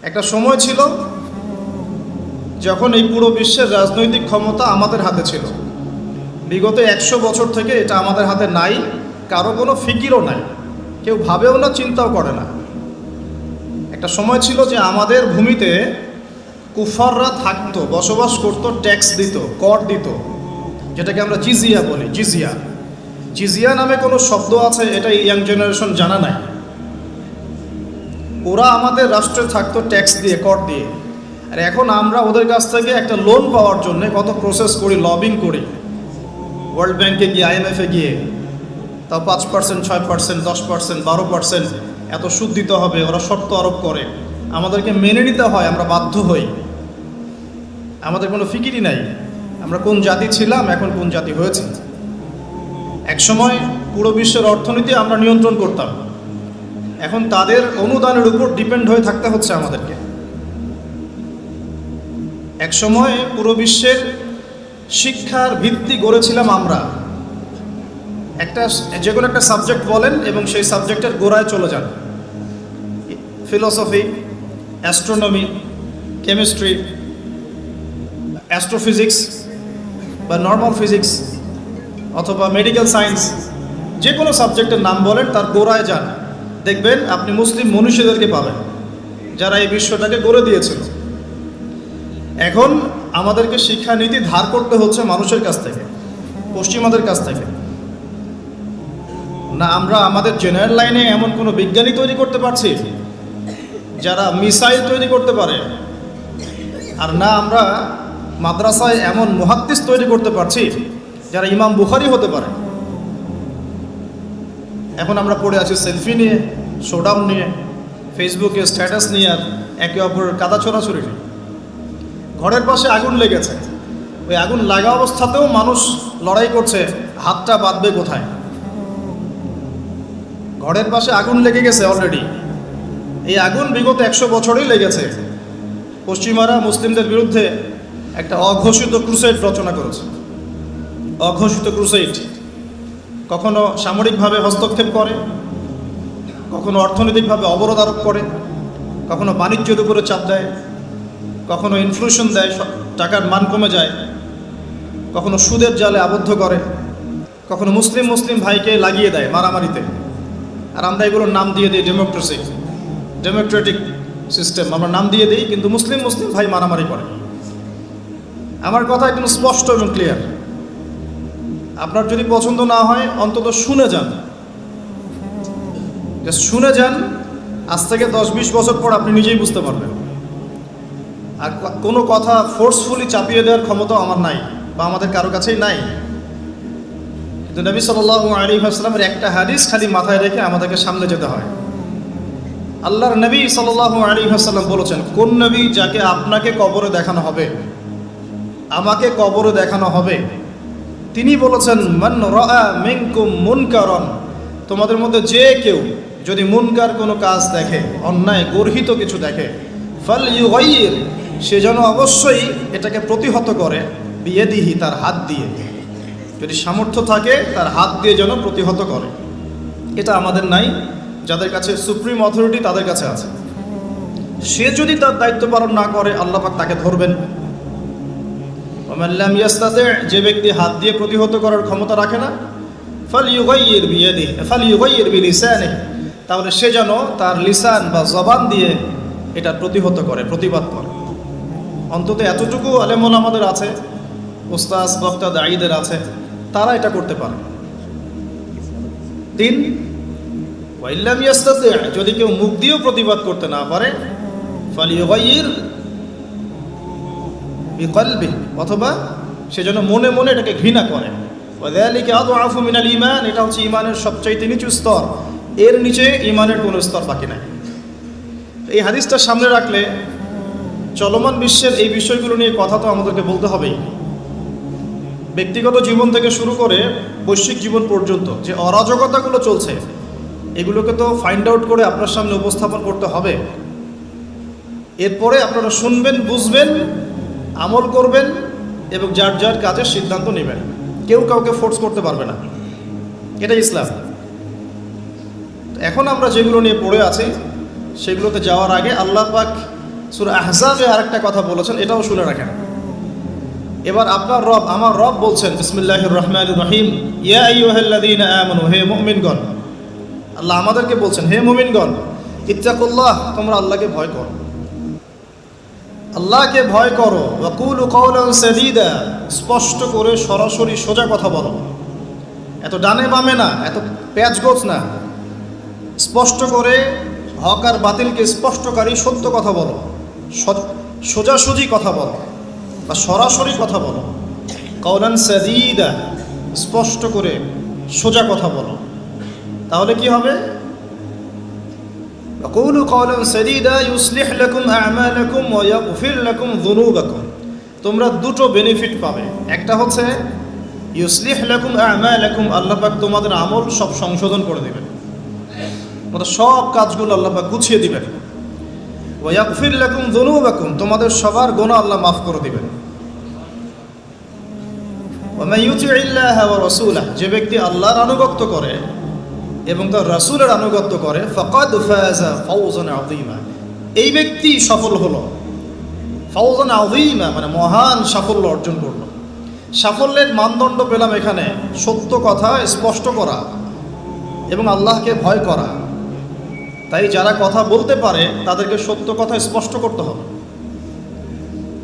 একটা সময় ছিল যখন এই পুরো বিশ্বের রাজনৈতিক ক্ষমতা আমাদের হাতে ছিল। বিগত 100 বছর থেকে এটা আমাদের হাতে নাই, কারো কোনো ফিকিরও নাই, কেউ ভাবেও না, চিন্তাও করে না। একটা সময় ছিল যে আমাদের ভূমিতে কুফাররা থাকতো, বসবাস করতো, ট্যাক্স দিত, কর দিত, যেটাকে আমরা জিজিয়া বলি। জিজিয়া জিজিয়া নামে কোনো শব্দ আছে এটা ইয়াং জেনারেশন জানা নাই। ওরা আমাদের রাষ্ট্রে থাকতো ট্যাক্স দিয়ে, কর দিয়ে। আর এখন আমরা ওদের কাছ থেকে একটা লোন পাওয়ার জন্য কত প্রসেস করি, লবিং করি, ওয়ার্ল্ড ব্যাংকে গিয়ে, IMF-এ গিয়ে, তাও 5%, 6%, 10%, 12% এত সুদ দিতে হবে, ওরা শর্ত আরোপ করে, আমাদেরকে মেনে নিতে হয়, আমরা বাধ্য হই। আমাদের কোনো ফিকিরই নাই আমরা কোন জাতি ছিলাম, এখন কোন জাতি হয়েছে। একসময় পুরো বিশ্বের অর্থনীতি আমরা নিয়ন্ত্রণ করতাম, এখন তাদের অনুদানের উপর ডিপেন্ড হয়ে থাকতে হচ্ছে আমাদেরকে। একসময় পুরো বিশ্বের শিক্ষার ভিত্তি গড়েছিলাম আমরা। যে কোনো একটা সাবজেক্ট বলেন এবং সেই সাবজেক্টের গোড়ায় চলে যান। ফিলোসফি, অ্যাস্ট্রোনমি, কেমিস্ট্রি, অ্যাস্ট্রোফিজিক্স বা নর্মাল ফিজিক্স অথবা মেডিকেল সায়েন্স, যে কোনো সাবজেক্টের নাম বলেন, তার গোড়ায় যান, দেখবেন আপনি মুসলিম মনীষীদেরকে পাবেন যারা এই বিশ্বটাকে গড়ে দিয়েছিল। এখন আমাদেরকে শিক্ষানীতি ধার করতে হচ্ছে মানুষের কাছ থেকে, পশ্চিমাদের কাছ থেকে। না আমরা আমাদের জেনারেল লাইনে এমন কোনো বিজ্ঞানী তৈরি করতে পারছি যারা মিসাইল তৈরি করতে পারে, আর না আমরা মাদ্রাসায় এমন মুহাদ্দিস তৈরি করতে পারছি যারা ইমাম বুখারী হতে পারে। এখন আমরা পড়ে আছি সেলফি নিয়ে, শোডাউন নিয়ে, ফেসবুকে স্ট্যাটাস নিয়ে, আর একে অপরের কাদা ছোড়াছুড়ি নিয়ে। ঘরের পাশে আগুন লেগেছে, ওই আগুন লাগা অবস্থাতেও মানুষ লড়াই করছে হাতটা বাঁধবে কোথায়। ঘরের পাশে আগুন লেগে গেছে অলরেডি, এই আগুন বিগত 100 বছরই লেগেছে। পশ্চিমারা মুসলিমদের বিরুদ্ধে একটা অঘোষিত ক্রুসেড রচনা করেছে। অঘোষিত ক্রুসেড কখনো সামরিকভাবে হস্তক্ষেপ করে, কখনো অর্থনৈতিকভাবে অবরোধ আরোপ করে, কখনো বাণিজ্যের উপরে চাপ দেয়, কখনো ইনফ্লেশন দেয়, টাকার মান কমে যায়, কখনো সুদের জালে আবদ্ধ করে, কখনো মুসলিম ভাইকে লাগিয়ে দেয় মারামারিতে। আর আমরা এগুলোর নাম দিয়ে দিই ডেমোক্রেসি, ডেমোক্রেটিক সিস্টেম আমরা নাম দিয়ে দিই, কিন্তু মুসলিম ভাই মারামারি করে। আমার কথা একদম স্পষ্ট এবং ক্লিয়ার। আপনার যদি পছন্দ না হয় অন্তত শুনে যান, শুনে যান। আজ থেকে 10-20 বছর পর আপনি নিজেই বুঝতে পারবেন। আর কোনো কথা ফোর্সফুলি চাপিয়ে দেওয়ার ক্ষমতা আমার নাই, বা আমাদের কারো কাছেই নাই। কিন্তু নবী সাল্লাল্লাহু আলাইহি ওয়াসাল্লামের একটা হাদিস খালি মাথায় রেখে আমাদেরকে সামনে যেতে হয়। আল্লাহর নবী সাল্লাল্লাহু আলাইহি ওয়াসাল্লাম বলেছেন, কোন নবী যাকে আপনাকে কবরে দেখানো হবে, আমাকে কবরে দেখানো হবে, তিনি বলেছেন, মান রাআ মিনকুম মুনকারান, তোমাদের মধ্যে যে কেউ যদি মুনকার কোনো কাজ দেখে, অন্যায় গর্হিত কিছু দেখে, ফালইউগাইয়ির, সে যেন অবশ্যই এটাকে প্রতিহত করে, বিয়াদিহি, তার হাত দিয়ে। যদি সামর্থ্য থাকে তার হাত দিয়ে যেন প্রতিহত করে। এটা আমাদের নাই, যাদের কাছে সুপ্রিম অথরিটি তাদের কাছে আছে। সে যদি তার দায়িত্ব পালন না করে, আল্লাহ পাক তাকে ধরবেন। ওমান লাম ইয়াস্তাতি', যে ব্যক্তি হাত দিয়ে প্রতিহত করার ক্ষমতা রাখে না, ফালইউগাইয়ির বিয়াদিহি ফালইউগাইয়ির বিলিসানিহি, তাহলে সে যেন তার লিসান বা জবান দিয়ে এটা প্রতিহত করে, প্রতিবাদ করে। অন্তত এতটুকু আলেম ওলামাদের আছে, উস্তাদ বক্তা দাঈদের আছে, তারা এটা করতে পারে। 3, ওয়াইল্লাম ইয়াস্তাতি', যদি কেউ মুখ দিয়েও প্রতিবাদ করতে না পারে, ফালইউগাইয়ির বিকলবিহি, অথবা সে যেন মনে মনে এটাকে ঘৃণা করে। ওয়াযালিকা আযআফু মিনাল ঈমান, এটা হচ্ছে ঈমানের সবচাইতে নিচু স্তর, এর নিচে ঈমানের কোনো স্তর বাকি নাই। এই হাদিসটা সামনে রাখলে চলমান বিশ্বের এই বিষয়গুলো নিয়ে কথা তো আমাদেরকে বলতে হবেই। ব্যক্তিগত জীবন থেকে শুরু করে বৈশ্বিক জীবন পর্যন্ত যে অরাজকতাগুলো চলছে, এগুলোকে তো ফাইন্ড আউট করে আপনার সামনে উপস্থাপন করতে হবে। এরপরে আপনারা শুনবেন, বুঝবেন, আমল করবেন এবং যার যার কাজের সিদ্ধান্ত নেবেন। কেউ কাউকে ফোর্স করতে পারবে না, এটা ইসলাম। এখন আমরা যেগুলো নিয়ে পড়ে আছি সেগুলোতে যাওয়ার আগে আল্লাহ পাক সূরা আহজাবে আরেকটা কথা বলেছেন, এটাও শুনে রাখেন। এবার আপনার রব, আমার রব বলছেন বিসমিল্লাহির রহমানির রহিম, ইয়া আইয়ুহাল্লাযীনা আমানু, হে মুমিনগণ। আল্লাহ আমাদেরকে বলছেন, হে মুমিনগণ, ইত্তাকুল্লাহ, তোমরা আল্লাহকে ভয় করো, আল্লাহকে ভয় করো। ওয়া কুলু কাওলান সাদীদা, স্পষ্ট করে সরাসরি সোজা কথা বলো, এত ডানে বামে না, এত প্যাচগোছ না, স্পষ্ট করে হক আর বাতিলকে স্পষ্টকারী সত্য কথা বলো, সোজাসুজি কথা বলো বা সরাসরি কথা বলো। কাওলান সাদীদা, স্পষ্ট করে সোজা কথা বলো, তাহলে কি হবে? ওয়াকুলু কাওলান সাদীদা ইউসলিহ লাকুম আ'মালাকুম ওয়া ইয়াগফির লাকুম যুনুবাকুম। তোমরা দুটো বেনিফিট পাবে। একটা হচ্ছে ইউসলিহ লাকুম আ'মালাকুম, আল্লাহ পাক তোমাদের আমল সব সংশোধন করে দিবেন, তোমাদের সব কাজগুলো আল্লাহ পাক গুছিয়ে দিবেন। ওয়া ইয়াগফির লাকুম যুনুবাকুম, তোমাদের সবার গুনাহ আল্লাহ মাফ করে দিবেন। ওয়া মান ইউতিইল্লাহ ওয়া রাসূলাহ, যে ব্যক্তি আল্লাহর আনুগত্য করে এবং তার রাসূলের আনুগত্য করে, ফাকাদ ফাযা ফাওজান আযীমা, এই ব্যক্তি সফল হলো। ফাওজান আযীমা মানে মহান সাফল্য অর্জন করলো। সাফল্যের মানদণ্ড পেলাম এখানে সত্য কথা স্পষ্ট করা এবং আল্লাহকে ভয় করা। তাই যারা কথা বলতে পারে তাদেরকে সত্য কথা স্পষ্ট করতে হবে।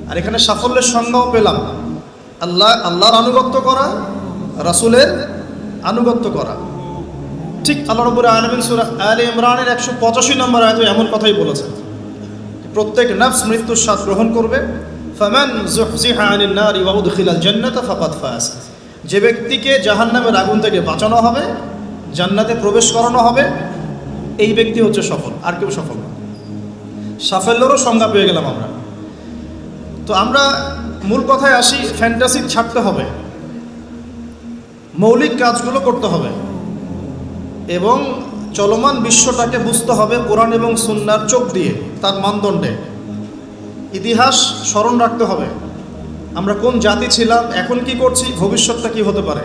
আর এখানে সাফল্যের সংজ্ঞাও পেলাম, আল্লাহর আনুগত্য করা, রাসূলের আনুগত্য করা। ঠিক আল্লাহ রাব্বুল আলামিন সূরা আলে ইমরানের 185 নম্বর আয়াতে এমন কথাই বলেছেন, প্রত্যেক নফস মৃত্যুর স্বাদ গ্রহণ করবে। ফামান যুহজিহা আনিন নারি ওয়া উদখিলাল জান্নাতা ফাকাদ ফাজ, যে ব্যক্তিকে জাহান্নামের আগুন থেকে বাঁচানো হবে, জান্নাতে প্রবেশ করানো হবে, এই ব্যক্তি হচ্ছে সফল, আর কেউ সফল না। সাফল্যেরও সংজ্ঞা পেয়ে গেলাম আমরা। তো আমরা মূল কথায় আসি, ফ্যান্টাসি ছাড়তে হবে, মৌলিক কাজগুলো করতে হবে এবং চলমান বিশ্বটাকে বুঝতে হবে কোরআন এবং সুন্নাহর চোখ দিয়ে, তার মানদণ্ডে। ইতিহাস স্মরণ রাখতে হবে, আমরা কোন জাতি ছিলাম, এখন কি করছি, ভবিষ্যৎটা কি হতে পারে,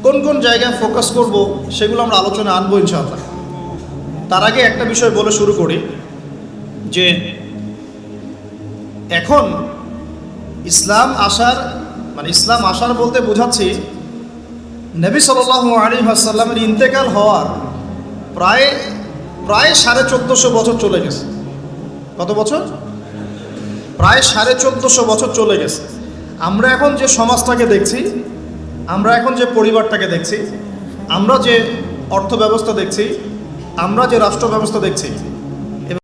কোন কোন জায়গায় ফোকাস করব, সেগুলো আমরা আলোচনা আনবো ইনশাআল্লাহ। তার আগে একটা বিষয় বলে শুরু করি যে এখন ইসলাম আসার বলতে বোঝাচ্ছি নবী সাল্লাল্লাহু আলাইহি ওয়াসাল্লামের ইন্তেকাল হওয়ার প্রায় 1450 বছর চলে গেছে। কত বছর? প্রায় 1450 বছর চলে গেছে। আমরা এখন যে সমাজটাকে দেখছি, আমরা এখন যে পরিবারটাকে দেখছি, আমরা যে অর্থ ব্যবস্থা দেখছি, আমরা যে রাষ্ট্র ব্যবস্থা দেখছি,